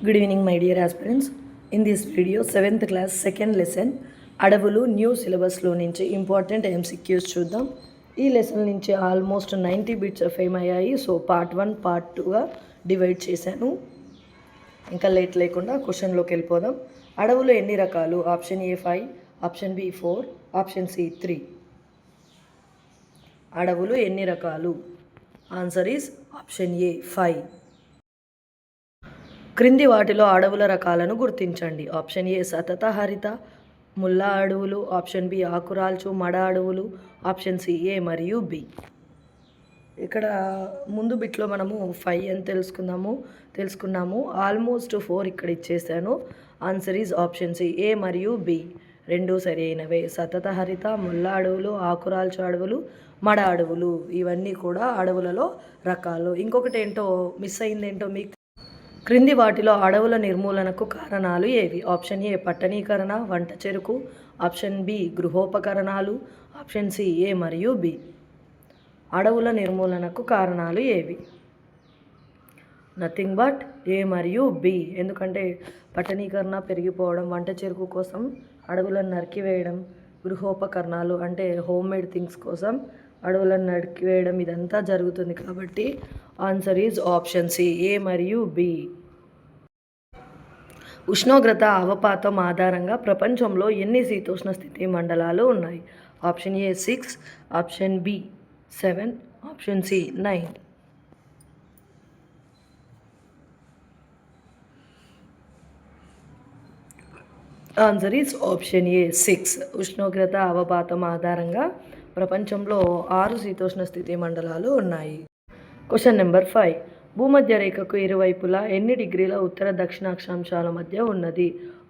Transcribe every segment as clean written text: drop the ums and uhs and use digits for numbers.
Good evening, my dear aspirants. In this video, 7th class, second lesson, అడవులు new సిలబస్లో నుంచి important MCQs చూద్దాం. ఈ లెసన్ నుంచి ఆల్మోస్ట్ 90 బిట్స్ ఫేమ్ అయ్యాయి. సో పార్ట్ 1, పార్ట్ 2గా డివైడ్ చేశాను. ఇంకా లేట్ లేకుండా క్వశ్చన్లోకి వెళ్ళిపోదాం. అడవులు ఎన్ని రకాలు? Option A 5, option B 4, option C 3. అడవులు ఎన్ని రకాలు? Answer is option A 5. క్రింది వాటిలో అడవుల రకాలను గుర్తించండి. ఆప్షన్ ఏ సతతహరిత ముల్ల అడవులు, ఆప్షన్ బి ఆకురాల్చు మడ అడవులు, ఆప్షన్ సి ఏ మరియు బి. ఇక్కడ ముందు బిట్లో మనము 5 అని తెలుసుకున్నాము. ఆల్మోస్ట్ 4 ఇక్కడ ఇచ్చేసాను. Answer is option C A మరియు బి, రెండు సరి అయినవే. సతతహరిత, ముల్ల అడవులు, ఆకురాల్చు అడవులు, మడ అడవులు, ఇవన్నీ కూడా అడవులలో రకాలు. ఇంకొకటి ఏంటో మిస్ అయిందేంటో మీకు. క్రింది వాటిలో అడవుల నిర్మూలనకు కారణాలు ఏవి? ఆప్షన్ ఏ పట్టణీకరణ, వంట చెరుకు, option B గృహోపకరణాలు, option C A మరియు బి. అడవుల నిర్మూలనకు కారణాలు ఏవి? నథింగ్ బట్ ఏ మరియు బి. ఎందుకంటే పట్టణీకరణ పెరిగిపోవడం, వంట చెరుకు కోసం అడవులను నరికివేయడం, గృహోపకరణాలు అంటే హోమ్ మేడ్ థింగ్స్ కోసం అడవులను నరికివేయడం, ఇదంతా జరుగుతుంది. కాబట్టి answer is option C A మరియు బి. ఉష్ణోగ్రత అవపాతం ఆధారంగా ప్రపంచంలో ఎన్ని శీతోష్ణ స్థితి మండలాలు ఉన్నాయి? Option A 6, option B 7, option C 9. Answer is option A 6. ఉష్ణోగ్రత అవపాతం ఆధారంగా ప్రపంచంలో 6 శీతోష్ణ స్థితి మండలాలు ఉన్నాయి. Question number 5. భూమధ్య రేఖకు ఇరువైపులా ఎన్ని డిగ్రీల ఉత్తర దక్షిణ అక్షాంశాల మధ్య ఉన్నది?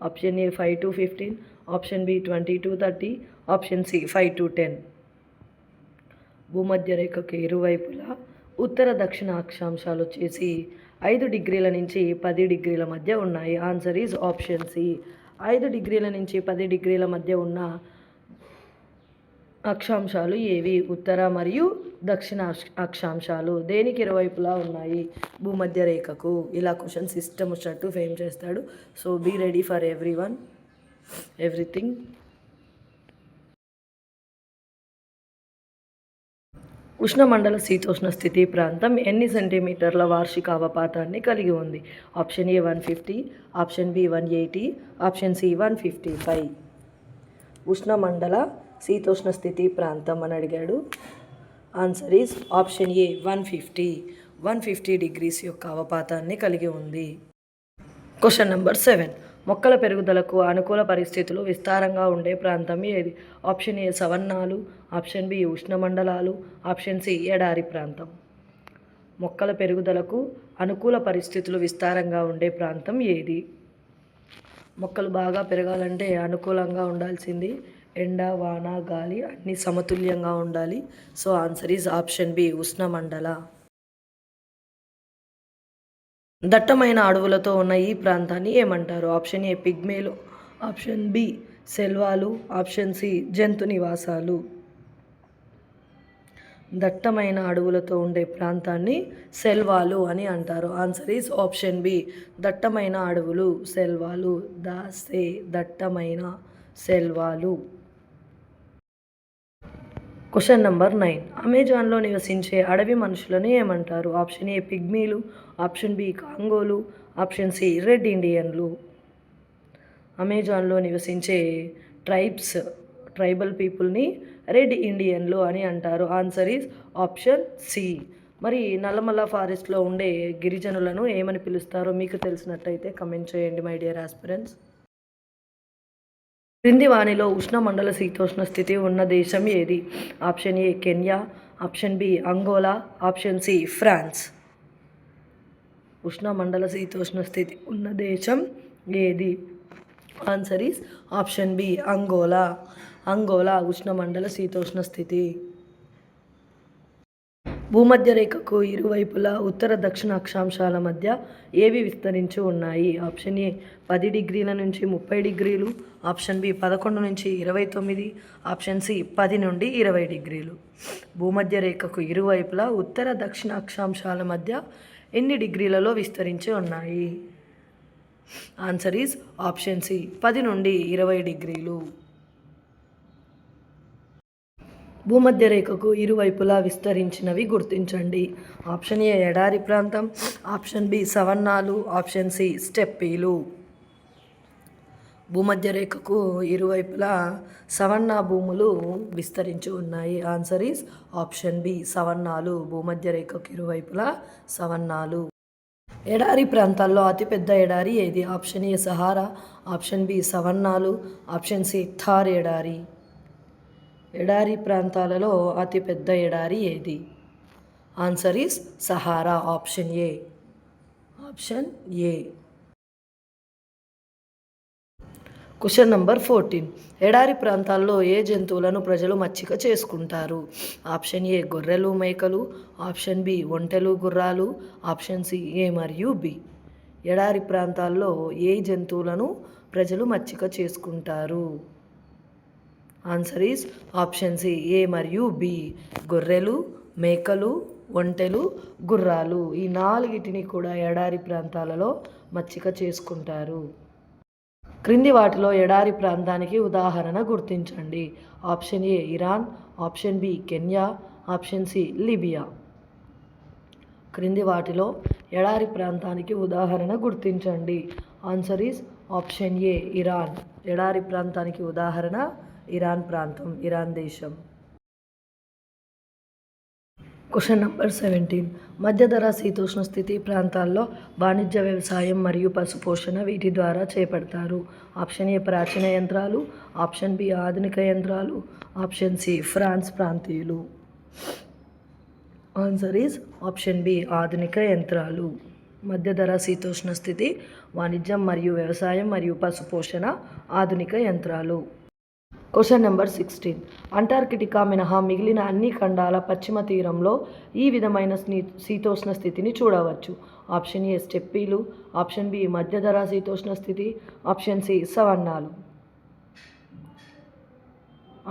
Option A 5 to 15, option B 20 to 30, option C 5 to 10. భూమధ్య రేఖకు ఇరువైపులా ఉత్తర దక్షిణ అక్షాంశాలు వచ్చేసి 5 డిగ్రీల నుంచి 10 డిగ్రీల మధ్య ఉన్నాయి. Answer is option C. 5 డిగ్రీల నుంచి 10 డిగ్రీల మధ్య ఉన్న అక్షాంశాలు ఏవి? ఉత్తర మరియు దక్షిణ అక్షాంశాలు. దేనికి ఇరువైపులా ఉన్నాయి? భూమధ్య రేఖకు. ఇలా క్వశ్చన్ సిస్టమ్ వచ్చినట్టు ఫేమ్ చేస్తాడు. So be ready for everything. ఉష్ణమండల శీతోష్ణ స్థితి ప్రాంతం ఎన్ని సెంటీమీటర్ల వార్షిక అవపాతాన్ని కలిగి ఉంది? Option A 150, option B 180, option C 155. ఉష్ణమండల శీతోష్ణ స్థితి ప్రాంతం అని అడిగాడు. Answer is option A 150 degrees యొక్క అవపాతాన్ని కలిగి ఉంది. Question number 7. మొక్కల పెరుగుదలకు అనుకూల పరిస్థితులు విస్తారంగా ఉండే ప్రాంతం ఏది? ఆప్షన్ ఏ సవన్నాలు, ఆప్షన్ బి ఉష్ణమండలాలు, ఆప్షన్ సి ఎడారి ప్రాంతం. మొక్కల పెరుగుదలకు అనుకూల పరిస్థితులు విస్తారంగా ఉండే ప్రాంతం ఏది? మొక్కలు బాగా పెరగాలంటే అనుకూలంగా ఉండాల్సింది ఎండ, వాన, గాలి అన్నీ సమతుల్యంగా ఉండాలి. So answer is option B ఉష్ణమండల. దట్టమైన అడవులతో ఉన్న ఈ ప్రాంతాన్ని ఏమంటారు? ఆప్షన్ ఏ పిగ్మేలు, ఆప్షన్ బి సెల్వాలు, ఆప్షన్ సి జంతు నివాసాలు. దట్టమైన అడవులతో ఉండే ప్రాంతాన్ని సెల్వాలు అని అంటారు. ఆన్సర్ ఈజ్ ఆప్షన్ బి దట్టమైన అడవులు, సెల్వాలు. దట్టమైన సెల్వాలు. Question number 9. అమెజాన్లో నివసించే అడవి మనుషులను ఏమంటారు? ఆప్షన్ ఏ పిగ్మీలు, ఆప్షన్ బి కాంగోలు, ఆప్షన్ సి రెడ్ ఇండియన్లు. అమెజాన్లో నివసించే ట్రైబల్ పీపుల్ని రెడ్ ఇండియన్లు అని అంటారు. Answer is option C. మరి నల్లమల్ల ఫారెస్ట్లో ఉండే గిరిజనులను ఏమని పిలుస్తారో మీకు తెలిసినట్టయితే కమెంట్ చేయండి మై డియర్ ఆస్పిరెంట్స్. క్రింది వానిలో ఉష్ణమండల శీతోష్ణ స్థితి ఉన్న దేశం ఏది? Option A Kenya, option B Angola, option C France. ఉష్ణమండల శీతోష్ణ స్థితి ఉన్న దేశం ఏది? Answer is option B Angola ఉష్ణమండల శీతోష్ణ స్థితి. భూమధ్య రేఖకు ఇరువైపులా ఉత్తర దక్షిణ అక్షాంశాల మధ్య ఏవి విస్తరించి ఉన్నాయి? ఆప్షన్ ఏ 10 డిగ్రీల నుంచి 30 డిగ్రీలు, ఆప్షన్ బి 11 నుంచి 29, ఆప్షన్ సి 10 నుండి 20 డిగ్రీలు. భూమధ్య రేఖకు ఇరువైపులా ఉత్తర దక్షిణ అక్షాంశాల మధ్య ఎన్ని డిగ్రీలలో విస్తరించి ఉన్నాయి? ఆన్సర్ ఈజ్ ఆప్షన్ సి 10 నుండి 20 డిగ్రీలు. భూమధ్య రేఖకు ఇరువైపులా విస్తరించినవి గుర్తించండి. ఆప్షన్ ఏ ఎడారి ప్రాంతం, ఆప్షన్ బి సవన్నాలు, ఆప్షన్ సి స్టెప్పీలు. భూమధ్య రేఖకు ఇరువైపులా సవన్నా భూములు విస్తరించి ఉన్నాయి. ఆన్సర్ ఈజ్ ఆప్షన్ బి సవన్నాలు. భూమధ్య రేఖకు ఇరువైపులా సవన్నాలు. ఎడారి ప్రాంతాల్లో అతిపెద్ద ఎడారి ఏది? Option A Sahara, option B సవన్నాలు, ఆప్షన్ సి థార్ ఎడారి. ఎడారి ప్రాంతాలలో అతిపెద్ద ఎడారి ఏది? Answer is Sahara. Option A. Option A. Question number 14. ఎడారి ప్రాంతాల్లో ఏ జంతువులను ప్రజలు మచ్చిక చేసుకుంటారు? ఆప్షన్ ఏ గొర్రెలు మేకలు, ఆప్షన్ బి ఒంటెలు గుర్రాలు, ఆప్షన్ సి ఏ మరియు బి. ఎడారి ప్రాంతాల్లో ఏ జంతువులను ప్రజలు మచ్చిక చేసుకుంటారు? Answer is option C A మరియు బి. గొర్రెలు, మేకలు, ఒంటెలు, గుర్రాలు. ఈ నాలుగిటిని కూడా ఎడారి ప్రాంతాలలో మచ్చిక చేసుకుంటారు. క్రింది వాటిలో ఎడారి ప్రాంతానికి ఉదాహరణ గుర్తించండి. Option A Iran, option B Kenya, option C Libya. క్రింది వాటిలో ఎడారి ప్రాంతానికి ఉదాహరణ గుర్తించండి. Answer is option A Iran. ఎడారి ప్రాంతానికి ఉదాహరణ ఇరాన్ ప్రాంతం, ఇరాన్ దేశం. Question number 17. మధ్యధరా శీతోష్ణ స్థితి ప్రాంతాల్లో వాణిజ్య వ్యవసాయం మరియు పశుపోషణ వీటి ద్వారా చేపడతారు. ఆప్షన్ ఏ ప్రాచీన యంత్రాలు, ఆప్షన్ బి ఆధునిక యంత్రాలు, ఆప్షన్ సి ఫ్రాన్స్ ప్రాంతీయులు. ఆన్సర్ ఈజ్ ఆప్షన్ బి ఆధునిక యంత్రాలు. మధ్యధరా శీతోష్ణ స్థితి, వాణిజ్యం మరియు వ్యవసాయం మరియు పశుపోషణ, ఆధునిక యంత్రాలు. Question number 16. అంటార్కిటికా మినహా మిగిలిన అన్ని ఖండాల పశ్చిమ తీరంలో ఈ విధమైన శీతోష్ణ స్థితిని చూడవచ్చు. ఆప్షన్ ఏ స్టెప్పీలు, ఆప్షన్ బి మధ్యధరా శీతోష్ణ స్థితి, ఆప్షన్ సి సవన్నాలు.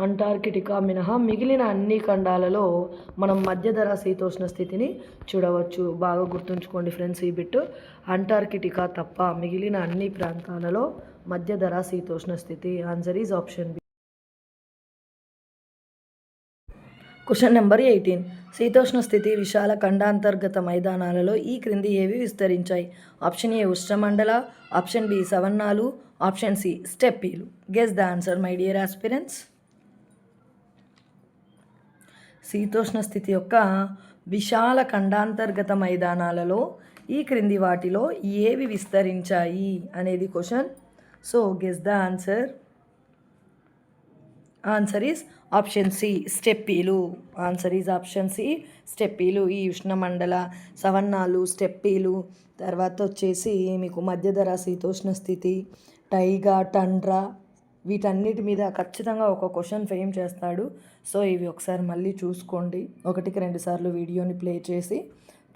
అంటార్కిటికా మినహా మిగిలిన అన్ని ఖండాలలో మనం మధ్యధరా శీతోష్ణ స్థితిని చూడవచ్చు. బాగా గుర్తుంచుకోండి ఫ్రెండ్స్ ఈ బిట్. అంటార్కిటికా తప్ప మిగిలిన అన్ని ప్రాంతాలలో మధ్యధరా శీతోష్ణ స్థితి. Answer is option B. Question number 18. శీతోష్ణ స్థితి విశాల ఖండాంతర్గత మైదానాలలో ఈ క్రింది ఏవి విస్తరించాయి? ఆప్షన్ ఏ ఉష్ణమండల, ఆప్షన్ బి సవన్నాలు, ఆప్షన్ సి స్టెప్పీలు. Guess the answer my dear aspirants. శీతోష్ణ స్థితి యొక్క విశాల ఖండాంతర్గత మైదానాలలో ఈ క్రింది వాటిలో ఏవి విస్తరించాయి అనేది question. So guess the answer. Answer is option C స్టెప్పీలు. ఆన్సర్ ఈజ్ ఆప్షన్ సి స్టెప్పీలు. ఈ ఉష్ణమండల, సవన్నాలు, స్టెప్పీలు, తర్వాత వచ్చేసి మీకు మధ్యధరా శీతోష్ణ స్థితి, టైగా, టండ్రా, వీటన్నిటి మీద ఖచ్చితంగా ఒక క్వశ్చన్ ఫ్రేమ్ చేస్తాడు. సో ఇవి ఒకసారి మళ్ళీ చూసుకోండి. 1-2 సార్లు వీడియోని ప్లే చేసి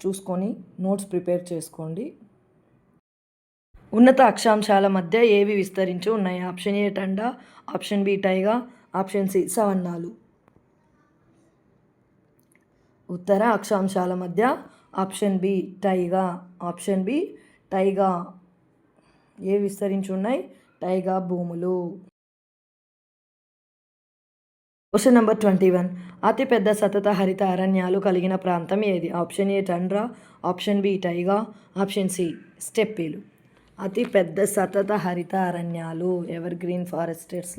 చూసుకొని నోట్స్ ప్రిపేర్ చేసుకోండి. ఉన్నత అక్షాంశాల మధ్య ఏవి విస్తరించి ఉన్నాయి? Option A tundra, option B taiga, option C సవన్నాలు. ఉత్తర అక్షాంశాల మధ్య option B taiga. Option B taiga. ఏ విస్తరించి ఉన్నాయి? టైగా భూములు. Question number 21. అతిపెద్ద సతత హరిత అరణ్యాలు కలిగిన ప్రాంతం ఏది? Option A tundra, option B taiga, option C స్టెప్పీలు. అతిపెద్ద సతత హరిత అరణ్యాలు, evergreen forests.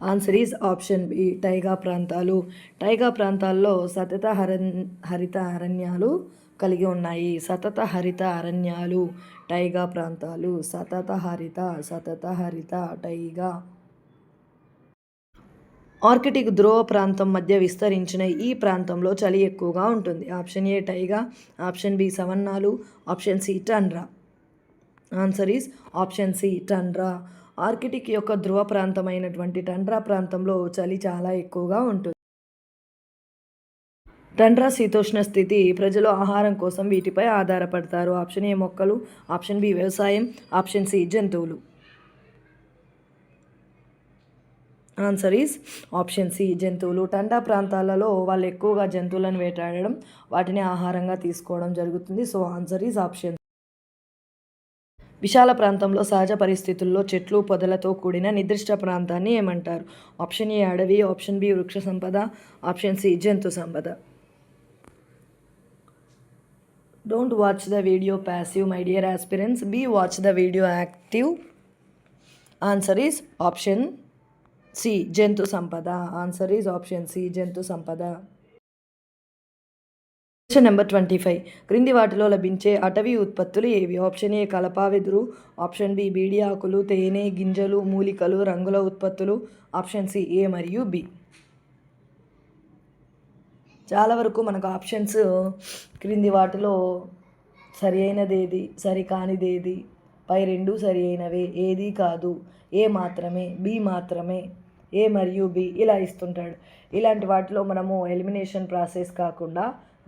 Answer is option B taiga ప్రాంతాలు. టైగా ప్రాంతాల్లో సతత హరిత అరణ్యాలు కలిగి ఉన్నాయి. సతత హరిత అరణ్యాలు, టైగా ప్రాంతాలు. సతత హరిత టైగా. ఆర్కిటిక్ ధ్రువ ప్రాంతం మధ్య విస్తరించిన ఈ ప్రాంతంలో చలి ఎక్కువగా ఉంటుంది. Option A taiga, option B సవన్నాలు, option C tundra. Answer is option C tundra. Arctic యొక్క ధ్రువ ప్రాంతమైనటువంటి టండ్రా ప్రాంతంలో చలి చాలా ఎక్కువగా ఉంటుంది. టండ్రా శీతోష్ణ స్థితి ప్రజలు ఆహారం కోసం వీటిపై ఆధారపడతారు. ఆప్షన్ ఏ మొక్కలు, ఆప్షన్ బి వ్యవసాయం, ఆప్షన్ సి జంతువులు. ఆన్సర్ ఈజ్ ఆప్షన్ సి జంతువులు. టండా ప్రాంతాలలో వాళ్ళు ఎక్కువగా జంతువులను వేటాడడం, వాటిని ఆహారంగా తీసుకోవడం జరుగుతుంది. సో ఆన్సర్ ఈజ్ ఆప్షన్ విశాల ప్రాంతంలో సహజ పరిస్థితుల్లో చెట్లు పొదలతో కూడిన నిర్దిష్ట ప్రాంతాన్ని ఏమంటారు? ఆప్షన్ ఏ అడవి, ఆప్షన్ బి వృక్ష సంపద, ఆప్షన్ సి జంతు సంపద. Don't watch the video passive, my dear aspirants. Be watch the video active. Answer is option C, జంతు సంపద. Answer is option C, జంతు సంపద. Question number 25. క్రింది వాటిలో లభించే అటవీ ఉత్పత్తులు ఏవి? ఆప్షన్ ఏ కలప, వెదురు, ఆప్షన్ బి బీడి ఆకులు, తేనె, గింజలు, మూలికలు, రంగుల ఉత్పత్తులు, ఆప్షన్ సి ఏ మరియు బి. చాలా వరకు మనకు ఆప్షన్స్ క్రింది వాటిలో సరి అయినదేది, సరి కానిదేది, పై రెండు సరి అయినవే, ఏది కాదు, ఏ మాత్రమే, బి మాత్రమే, ఏ మరియు బి ఇలా ఇస్తుంటాడు. ఇలాంటి వాటిలో మనము ఎలిమినేషన్ ప్రాసెస్ కాకుండా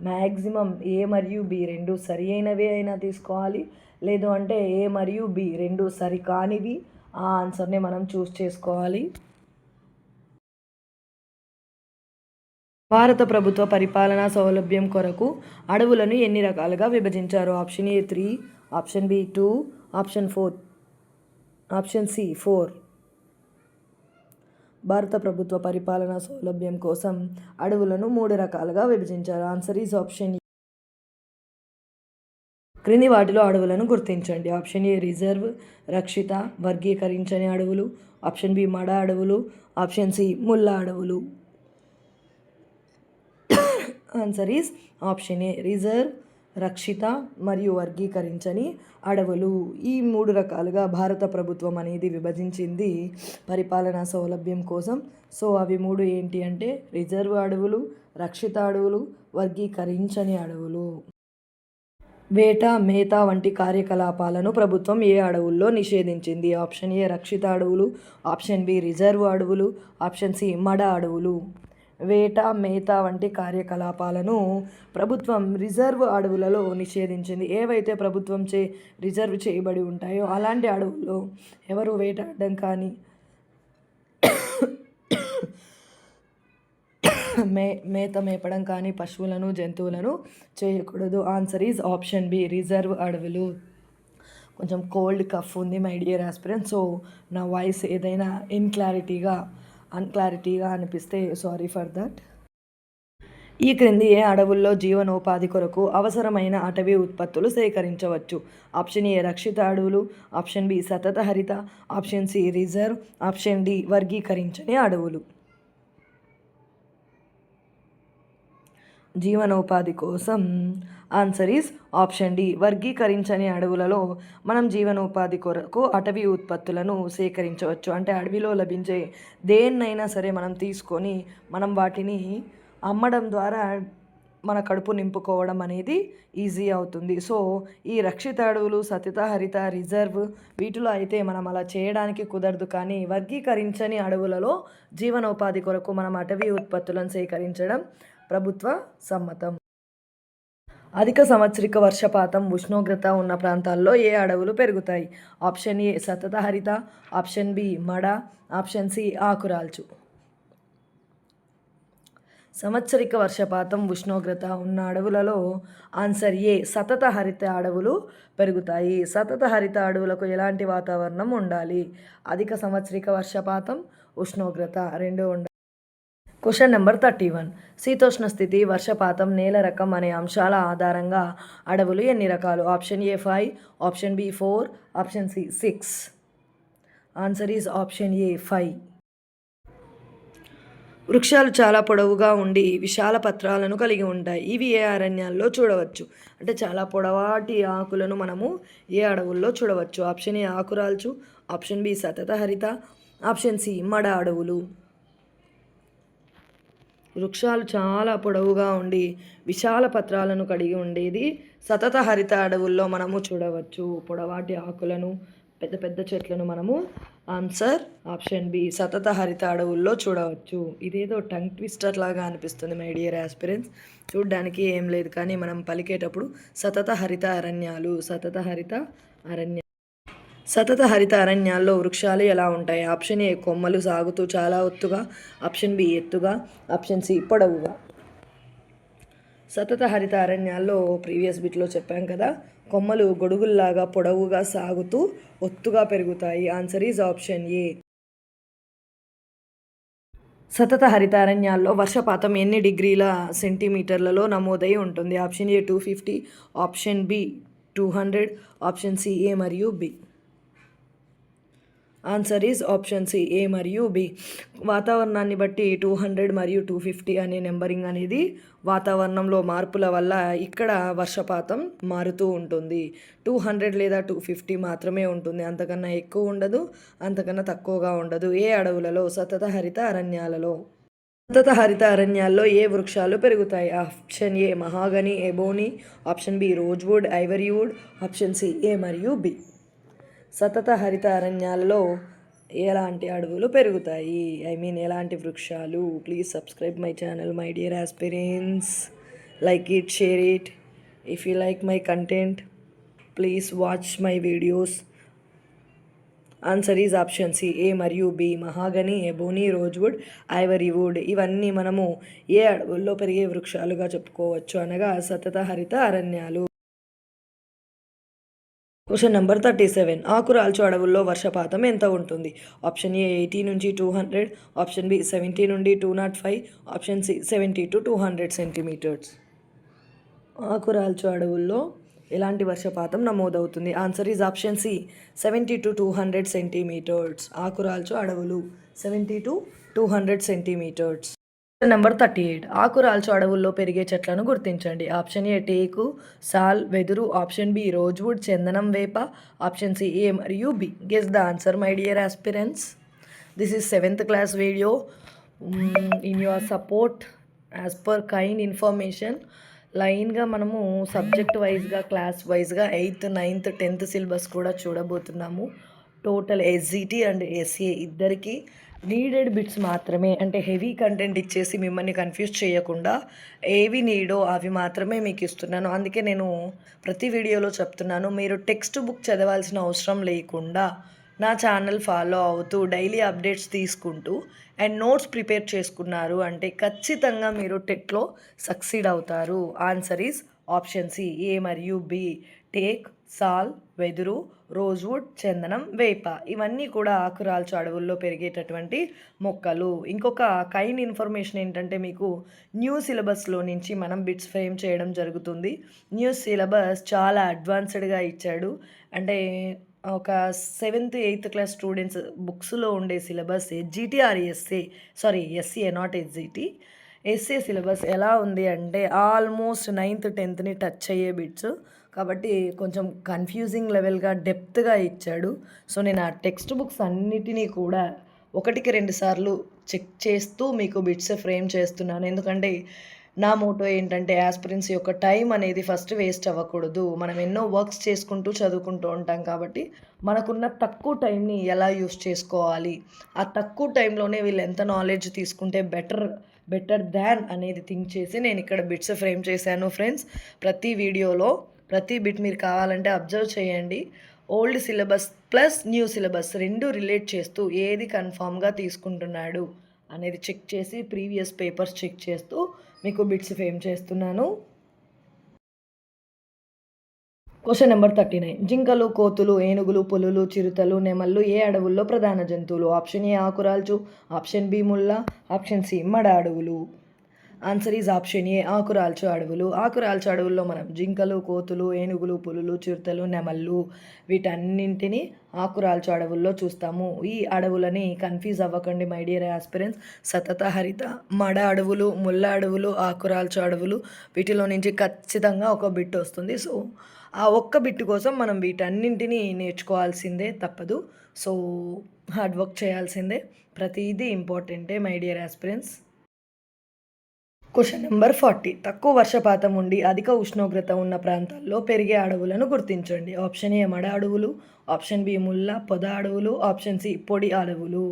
మ్యాక్సిమం ఏ మరియు బి రెండు సరి అయినవే అయినా తీసుకోవాలి, లేదు అంటే ఏ మరియు బి రెండు సరి కానివి, ఆ ఆన్సర్ని మనం చూస్ చేసుకోవాలి. భారత ప్రభుత్వ పరిపాలనా సౌలభ్యం కొరకు అడవులను ఎన్ని రకాలుగా విభజించారు? Option A 3, option B 2, option 4, option C 4. భారత ప్రభుత్వ పరిపాలనా సౌలభ్యం కోసం అడవులను 3 రకాలుగా విభజించారు. ఆన్సర్ ఈజ్ ఆప్షన్ ఏ. క్రింది వాటిలో అడవులను గుర్తించండి. ఆప్షన్ ఏ రిజర్వ్, రక్షిత, వర్గీకరించని అడవులు, ఆప్షన్ బి మడ అడవులు, ఆప్షన్ సి ముళ్ళ అడవులు. Answer is option A reserve, రక్షిత మరియు వర్గీకరించని అడవులు. ఈ 3 రకాలుగా భారత ప్రభుత్వం అనేది విభజించింది పరిపాలనా సౌలభ్యం కోసం. సో అవి 3 ఏంటి అంటే రిజర్వ్ అడవులు, రక్షిత అడవులు, వర్గీకరించని అడవులు. వేట, మేత వంటి కార్యకలాపాలను ప్రభుత్వం ఏ అడవుల్లో నిషేధించింది? ఆప్షన్ ఏ రక్షిత అడవులు, ఆప్షన్ బి రిజర్వ్ అడవులు, ఆప్షన్ సి మడ అడవులు. వేట, మేత వంటి కార్యకలాపాలను ప్రభుత్వం రిజర్వ్ అడవులలో నిషేధించింది. ఏవైతే ప్రభుత్వం రిజర్వ్ చేయబడి ఉంటాయో అలాంటి అడవుల్లో ఎవరు వేటాడడం కానీ మేత మేపడం కానీ పశువులను, జంతువులను చేయకూడదు. Answer is option B reserve అడవులు. కొంచెం కోల్డ్ కఫ్ ఉంది మై డియర్ ఆస్పిరెంట్స్, సో నా వాయిస్ ఏదైనా అన్క్లారిటీగా అనిపిస్తే సారీ ఫర్ దట్. ఈ క్రింది ఏ అడవుల్లో జీవనోపాధి కొరకు అవసరమైన అటవీ ఉత్పత్తులు సేకరించవచ్చు? ఆప్షన్ ఏ రక్షిత అడవులు, ఆప్షన్ బి సతత హరిత, option C reserve, option D వర్గీకరించని అడవులు. జీవనోపాధి కోసం ఆన్సర్ ఈజ్ ఆప్షన్ డి వర్గీకరించని అడవులలో మనం జీవనోపాధి కొరకు అటవీ ఉత్పత్తులను సేకరించవచ్చు. అంటే అడవిలో లభించే దేన్నైనా సరే మనం తీసుకొని మనం వాటిని అమ్మడం ద్వారా మన కడుపు నింపుకోవడం అనేది ఈజీ అవుతుంది. సో ఈ రక్షిత అడవులు, సతత హరిత, రిజర్వ్ వీటిలో అయితే మనం అలా చేయడానికి కుదరదు. కానీ వర్గీకరించని అడవులలో జీవనోపాధి కొరకు మనం అటవీ ఉత్పత్తులను సేకరించడం ప్రభుత్వ సమ్మతం. అధిక సంవత్సరిక వర్షపాతం, ఉష్ణోగ్రత ఉన్న ప్రాంతాల్లో ఏ అడవులు పెరుగుతాయి? ఆప్షన్ ఏ సతత హరిత, ఆప్షన్ బి మడ, ఆప్షన్ సి ఆకురాల్చు. సంవత్సరిక వర్షపాతం, ఉష్ణోగ్రత ఉన్న అడవులలో ఆన్సర్ ఏ సతత హరిత అడవులు పెరుగుతాయి. సతత హరిత అడవులకు ఎలాంటి వాతావరణం ఉండాలి? అధిక సంవత్సరిక వర్షపాతం, ఉష్ణోగ్రత రెండు ఉండాలి. Question number 31. శీతోష్ణ స్థితి, వర్షపాతం, నేల రకం అనే అంశాల ఆధారంగా అడవులు ఎన్ని రకాలు? Option A 5, option B 4, option C 6. Answer is option A 5. వృక్షాలు చాలా పొడవుగా ఉండి విశాల పత్రాలను కలిగి ఉంటాయి. ఇవి ఏ అరణ్యాల్లో చూడవచ్చు? అంటే చాలా పొడవాటి ఆకులను మనము ఏ అడవుల్లో చూడవచ్చు? ఆప్షన్ ఏ ఆకురాల్చు, ఆప్షన్ బి సతత హరిత, ఆప్షన్ సి మడ అడవులు. వృక్షాలు చాలా పొడవుగా ఉండి విశాల పత్రాలను కలిగి ఉండేది సతత హరిత అడవుల్లో మనము చూడవచ్చు. పొడవాటి ఆకులను, పెద్ద పెద్ద చెట్లను మనము ఆన్సర్ ఆప్షన్ బి సతత హరిత అడవుల్లో చూడవచ్చు. ఇదేదో టంగ్ ట్విస్టర్ లాగా అనిపిస్తుంది మై డియర్ ఆస్పిరెంట్స్. చూడడానికి ఏం లేదు కానీ మనం పలికేటప్పుడు సతత హరిత అరణ్యాలు, సతత హరిత అరణ్యాలు. సతత హరిత అరణ్యాల్లో వృక్షాలు ఎలా ఉంటాయి? ఆప్షన్ ఏ కొమ్మలు సాగుతూ చాలా ఒత్తుగా, ఆప్షన్ బి ఎత్తుగా, ఆప్షన్ సి పొడవుగా. సతత హరిత అరణ్యాల్లో ప్రీవియస్ బిట్లో చెప్పాం కదా, కొమ్మలు గొడుగుల్లాగా పొడవుగా సాగుతూ ఒత్తుగా పెరుగుతాయి. Answer is option A. సతత హరితారణ్యాల్లో వర్షపాతం ఎన్ని డిగ్రీల సెంటీమీటర్లలో నమోదై ఉంటుంది? Option A 250, option B 200, option C A మరియు B. Answer is option C A మరియు బి. వాతావరణాన్ని బట్టి 200 మరియు 250 అనే నెంబరింగ్ అనేది వాతావరణంలో మార్పుల వల్ల ఇక్కడ వర్షపాతం మారుతూ ఉంటుంది. 200 లేదా 250 మాత్రమే ఉంటుంది, అంతకన్నా ఎక్కువ ఉండదు, అంతకన్నా తక్కువగా ఉండదు. ఏ అడవులలో? సతత హరిత అరణ్యాలలో. సతత హరిత అరణ్యాల్లో ఏ వృక్షాలు పెరుగుతాయి? Option A mahogany, ebony, option B rosewood, ivory wood, option C A మరియు బి. సతత హరిత అరణ్యాల్లో ఎలాంటి అడవులు పెరుగుతాయి? ఎలాంటి వృక్షాలు? Please subscribe my channel my dear aspirants. Like it, share it. If you like my content, please watch my videos. Answer is option C A మరియు B. Mahogany, ebony, rosewood, ivory wood ఇవన్నీ మనము ఏ అడవుల్లో పెరిగే వృక్షాలుగా చెప్పుకోవచ్చు అనగా సతత హరిత అరణ్యాలు. Question number 37. ఆకురాల్చు అడవుల్లో వర్షపాతం ఎంత ఉంటుంది? ఆప్షన్ ఏ 80 నుంచి 200, ఆప్షన్ బి 70 నుండి 205, ఆప్షన్ సి 70 to 200 సెంటీమీటర్స్. ఆకురాల్చు అడవుల్లో ఎలాంటి వర్షపాతం నమోదవుతుంది? Answer is option C 70 to 200 centimetres. ఆకురాల్చు అడవులు 70 to 200 సెంటీమీటర్స్. నెంబర్ 38. ఆకురాల్చు అడవుల్లో పెరిగే చెట్లను గుర్తించండి. ఆప్షన్ ఏ టేకు, సాల్, వెదురు, ఆప్షన్ బి రోజ్వుడ్, చందనం, వేప, ఆప్షన్ సి ఏ మరియు B. Guess the answer my dear aspirants. This is 7th class video in your support as per kind information. లైన్గా మనము సబ్జెక్ట్ వైజ్గా, క్లాస్ వైజ్గా 8th, 9th, 10th సిలబస్ కూడా చూడబోతున్నాము. Total SGT and SA ఇద్దరికి needed bits మాత్రమే, అంటే heavy content ఇచ్చేసి మిమ్మల్ని కన్ఫ్యూజ్ చేయకుండా ఏవి నీడో అవి మాత్రమే మీకు ఇస్తున్నాను. అందుకే నేను ప్రతి వీడియోలో చెప్తున్నాను, మీరు టెక్స్ట్ బుక్ చదవాల్సిన అవసరం లేకుండా నా ఛానల్ ఫాలో అవుతూ డైలీ అప్డేట్స్ తీసుకుంటూ అండ్ నోట్స్ ప్రిపేర్ చేసుకున్నారు అంటే ఖచ్చితంగా మీరు టెట్లో సక్సీడ్ అవుతారు. Answer is option C A మరియు బి. టేక్, సాల్, వెదురు, రోజ్వుడ్, చందనం, వేప ఇవన్నీ కూడా ఆకురాల్చు అడవుల్లో పెరిగేటటువంటి మొక్కలు. ఇంకొక కైండ్ ఇన్ఫర్మేషన్ ఏంటంటే, మీకు న్యూ సిలబస్లో నుంచి మనం బిట్స్ ఫ్రేమ్ చేయడం జరుగుతుంది. న్యూ సిలబస్ చాలా అడ్వాన్స్డ్గా ఇచ్చాడు. అంటే ఒక 7th, 8th class స్టూడెంట్స్ బుక్స్లో ఉండే syllabus SGT or SA, sorry SA not SGT, SA syllabus ఎలా ఉంది అంటే ఆల్మోస్ట్ 9th, 10thని టచ్ అయ్యే బిట్స్ కాబట్టి కొంచెం కన్ఫ్యూజింగ్ లెవెల్గా డెప్త్గా ఇచ్చాడు. సో నేను ఆ టెక్స్ట్ బుక్స్ అన్నిటినీ కూడా 1కి 2 సార్లు చెక్ చేస్తూ మీకు బిట్స్ ఫ్రేమ్ చేస్తున్నాను. ఎందుకంటే నా మోటో ఏంటంటే ఆస్పిరెంట్స్ యొక్క టైం అనేది ఫస్ట్ వేస్ట్ అవ్వకూడదు. మనం ఎన్నో వర్క్స్ చేసుకుంటూ చదువుకుంటూ ఉంటాం కాబట్టి మనకున్న తక్కువ టైంని ఎలా యూస్ చేసుకోవాలి, ఆ తక్కువ టైంలోనే వీళ్ళు ఎంత నాలెడ్జ్ తీసుకుంటే బెటర్ దాన్ అనేది థింక్ చేసి నేను ఇక్కడ బిట్స్ ఫ్రేమ్ చేశాను ఫ్రెండ్స్. ప్రతి వీడియోలో ప్రతి బిట్ మీరు కావాలంటే అబ్జర్వ్ చేయండి. Old syllabus plus new syllabus రెండు రిలేట్ చేస్తూ ఏది కన్ఫామ్గా తీసుకుంటున్నాడు అనేది చెక్ చేసి ప్రీవియస్ పేపర్స్ చెక్ చేస్తూ మీకు బిట్స్ ఫ్రేమ్ చేస్తున్నాను. Question number 39. జింకలు, కోతులు, ఏనుగులు, పులులు, చిరుతలు, నెమళ్ళు ఏ అడవుల్లో ప్రధాన జంతువులు? ఆప్షన్ ఏ ఆకురాల్చు, ఆప్షన్ బి ముల్ల, ఆప్షన్ సి మడ అడవులు. ఆన్సర్ ఈజ్ ఆప్షన్ ఏ ఆకురాల్చు అడవులు. ఆకురాల్చు అడవుల్లో మనం జింకలు, కోతులు, ఏనుగులు, పులులు, చిరుతలు, నెమళ్ళు వీటన్నింటినీ ఆకురాల్చు అడవుల్లో చూస్తాము. ఈ అడవులని కన్ఫ్యూజ్ అవ్వకండి మై డియర్ ఆస్పిరెంట్స్. సతత హరిత, మడ అడవులు, ముల్ల అడవులు, ఆకురాల్చు అడవులు వీటిలో నుంచి ఖచ్చితంగా ఒక బిట్ వస్తుంది. సో ఆ ఒక్క బిట్ కోసం మనం వీటన్నింటినీ నేర్చుకోవాల్సిందే, తప్పదు. సో హార్డ్ వర్క్ చేయాల్సిందే. ప్రతిదీ ఇంపార్టెంటే my dear aspirants. Question number 40. తక్కువ వర్షపాతం ఉండి అధిక ఉష్ణోగ్రత ఉన్న ప్రాంతాల్లో పెరిగే అడవులను గుర్తించండి. ఆప్షన్ ఏ మడ అడవులు, ఆప్షన్ బి ముల్ల పొద అడవులు, ఆప్షన్ సి పొడి అడవులు.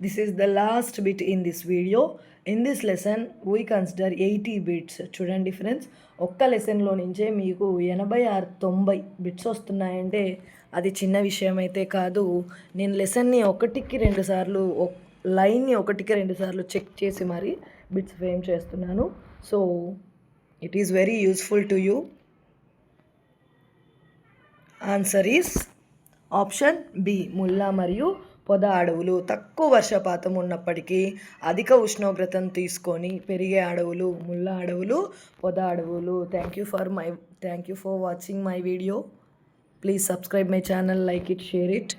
This is the last bit in this video. In this lesson we consider 80 bits. చూడండి ఫ్రెండ్స్, ఒక్క లెసన్లో నుంచే మీకు 86-90 బిట్స్ వస్తున్నాయంటే అది చిన్న విషయం అయితే కాదు. నేను లెసన్ని 1కి 2 సార్లు, లైన్ని 1కి 2 సార్లు చెక్ చేసి మరి బిట్స్ ఫ్రేమ్ చేస్తున్నాను. So it is very useful to you. Answer is option B. ముళ్ళ మరియు పొద అడవులు తక్కువ వర్షపాతం ఉన్నప్పటికీ అధిక ఉష్ణోగ్రతను తీసుకొని పెరిగే అడవులు ముళ్ళ అడవులు, పొద అడవులు. Thank you for watching my video. Please subscribe my channel, like it, share it.